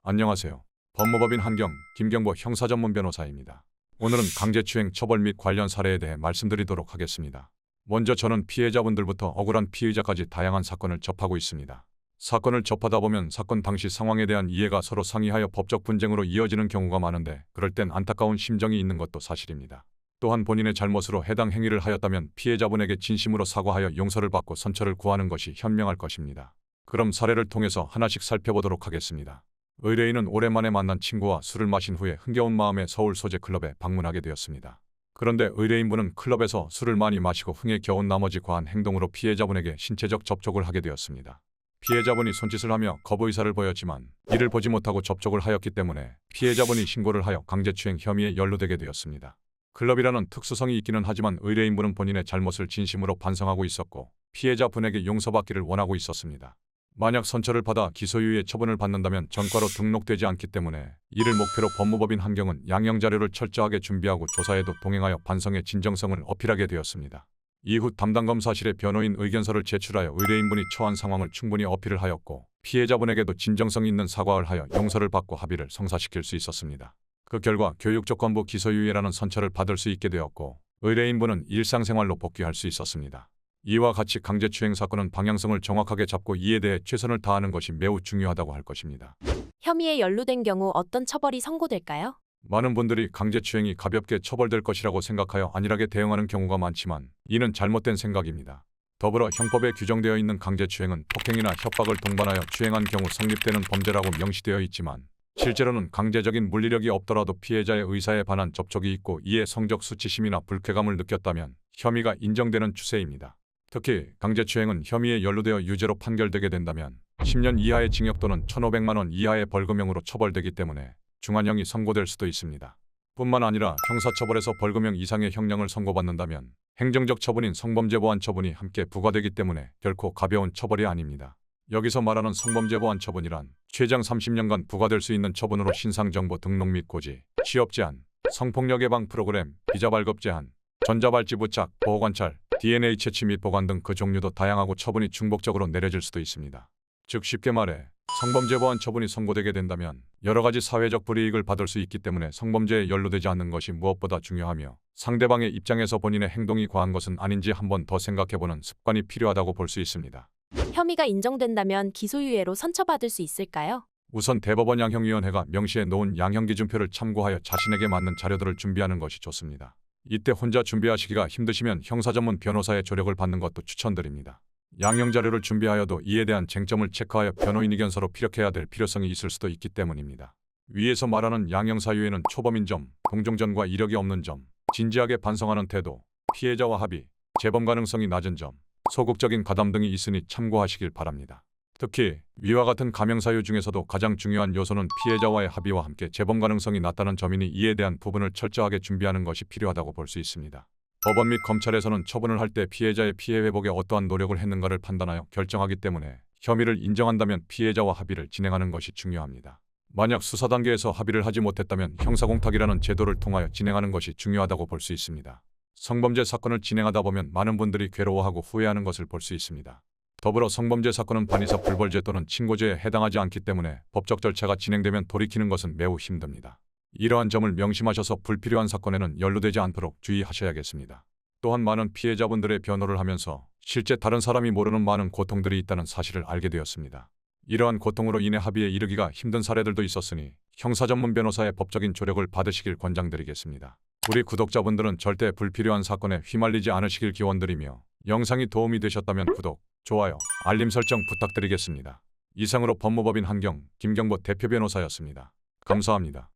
안녕하세요. 법무법인 한경 김경보 형사전문 변호사입니다. 오늘은 강제추행 처벌 및 관련 사례에 대해 말씀드리도록 하겠습니다. 먼저 저는 피해자분들부터 억울한 피의자까지 다양한 사건을 접하고 있습니다. 사건을 접하다 보면 사건 당시 상황에 대한 이해가 서로 상이하여 법적 분쟁으로 이어지는 경우가 많은데 그럴 땐 안타까운 심정이 있는 것도 사실입니다. 또한 본인의 잘못으로 해당 행위를 하였다면 피해자분에게 진심으로 사과하여 용서를 받고 선처를 구하는 것이 현명할 것입니다. 그럼 사례를 통해서 하나씩 살펴보도록 하겠습니다. 의뢰인은 오랜만에 만난 친구와 술을 마신 후에 흥겨운 마음에 서울 소재 클럽에 방문하게 되었습니다. 그런데 의뢰인분은 클럽에서 술을 많이 마시고 흥에 겨운 나머지 과한 행동으로 피해자분에게 신체적 접촉을 하게 되었습니다. 피해자분이 손짓을 하며 거부 의사를 보였지만 이를 보지 못하고 접촉을 하였기 때문에 피해자분이 신고를 하여 강제추행 혐의에 연루되게 되었습니다. 클럽이라는 특수성이 있기는 하지만 의뢰인분은 본인의 잘못을 진심으로 반성하고 있었고 피해자분에게 용서받기를 원하고 있었습니다. 만약 선처를 받아 기소유예 처분을 받는다면 전과로 등록되지 않기 때문에 이를 목표로 법무법인 한경은 양형 자료를 철저하게 준비하고 조사에도 동행하여 반성의 진정성을 어필하게 되었습니다. 이후 담당 검사실에 변호인 의견서를 제출하여 의뢰인분이 처한 상황을 충분히 어필을 하였고 피해자분에게도 진정성 있는 사과를 하여 용서를 받고 합의를 성사시킬 수 있었습니다. 그 결과 교육조건부 기소유예라는 선처를 받을 수 있게 되었고 의뢰인분은 일상생활로 복귀할 수 있었습니다. 이와 같이 강제추행 사건은 방향성을 정확하게 잡고 이에 대해 최선을 다하는 것이 매우 중요하다고 할 것입니다. 혐의에 연루된 경우 어떤 처벌이 선고될까요? 많은 분들이 강제추행이 가볍게 처벌될 것이라고 생각하여 안일하게 대응하는 경우가 많지만 이는 잘못된 생각입니다. 더불어 형법에 규정되어 있는 강제추행은 폭행이나 협박을 동반하여 추행한 경우 성립되는 범죄라고 명시되어 있지만 실제로는 강제적인 물리력이 없더라도 피해자의 의사에 반한 접촉이 있고 이에 성적 수치심이나 불쾌감을 느꼈다면 혐의가 인정되는 추세입니다. 특히 강제추행은 혐의에 연루되어 유죄로 판결되게 된다면 10년 이하의 징역 또는 1,500만 원 이하의 벌금형으로 처벌되기 때문에 중한형이 선고될 수도 있습니다. 뿐만 아니라 형사처벌에서 벌금형 이상의 형량을 선고받는다면 행정적 처분인 성범죄 보완 처분이 함께 부과되기 때문에 결코 가벼운 처벌이 아닙니다. 여기서 말하는 성범죄 보완 처분이란 최장 30년간 부과될 수 있는 처분으로 신상정보 등록 및 고지, 취업 제한, 성폭력 예방 프로그램, 비자 발급 제한, 전자발찌 부착, 보호관찰, DNA 채취 및 보관 등 그 종류도 다양하고 처분이 중복적으로 내려질 수도 있습니다. 즉 쉽게 말해 성범죄 보완 처분이 선고되게 된다면 여러 가지 사회적 불이익을 받을 수 있기 때문에 성범죄에 연루되지 않는 것이 무엇보다 중요하며 상대방의 입장에서 본인의 행동이 과한 것은 아닌지 한번 더 생각해보는 습관이 필요하다고 볼 수 있습니다. 혐의가 인정된다면 기소유예로 선처받을 수 있을까요? 우선 대법원 양형위원회가 명시해 놓은 양형기준표를 참고하여 자신에게 맞는 자료들을 준비하는 것이 좋습니다. 이때 혼자 준비하시기가 힘드시면 형사전문 변호사의 조력을 받는 것도 추천드립니다. 양형자료를 준비하여도 이에 대한 쟁점을 체크하여 변호인 의견서로 피력해야 될 필요성이 있을 수도 있기 때문입니다. 위에서 말하는 양형사유에는 초범인 점, 동종전과 이력이 없는 점, 진지하게 반성하는 태도, 피해자와 합의, 재범 가능성이 낮은 점, 소극적인 가담 등이 있으니 참고하시길 바랍니다. 특히 위와 같은 감형사유 중에서도 가장 중요한 요소는 피해자와의 합의와 함께 재범 가능성이 낮다는 점이니 이에 대한 부분을 철저하게 준비하는 것이 필요하다고 볼 수 있습니다. 법원 및 검찰에서는 처분을 할 때 피해자의 피해 회복에 어떠한 노력을 했는가를 판단하여 결정하기 때문에 혐의를 인정한다면 피해자와 합의를 진행하는 것이 중요합니다. 만약 수사 단계에서 합의를 하지 못했다면 형사공탁이라는 제도를 통하여 진행하는 것이 중요하다고 볼 수 있습니다. 성범죄 사건을 진행하다 보면 많은 분들이 괴로워하고 후회하는 것을 볼 수 있습니다. 더불어 성범죄 사건은 반의사 불벌죄 또는 친고죄에 해당하지 않기 때문에 법적 절차가 진행되면 돌이키는 것은 매우 힘듭니다. 이러한 점을 명심하셔서 불필요한 사건에는 연루되지 않도록 주의하셔야겠습니다. 또한 많은 피해자분들의 변호를 하면서 실제 다른 사람이 모르는 많은 고통들이 있다는 사실을 알게 되었습니다. 이러한 고통으로 인해 합의에 이르기가 힘든 사례들도 있었으니 형사전문 변호사의 법적인 조력을 받으시길 권장드리겠습니다. 우리 구독자분들은 절대 불필요한 사건에 휘말리지 않으시길 기원드리며 영상이 도움이 되셨다면 구독, 좋아요, 알림 설정 부탁드리겠습니다. 이상으로 법무법인 한경 김경보 대표 변호사였습니다. 감사합니다.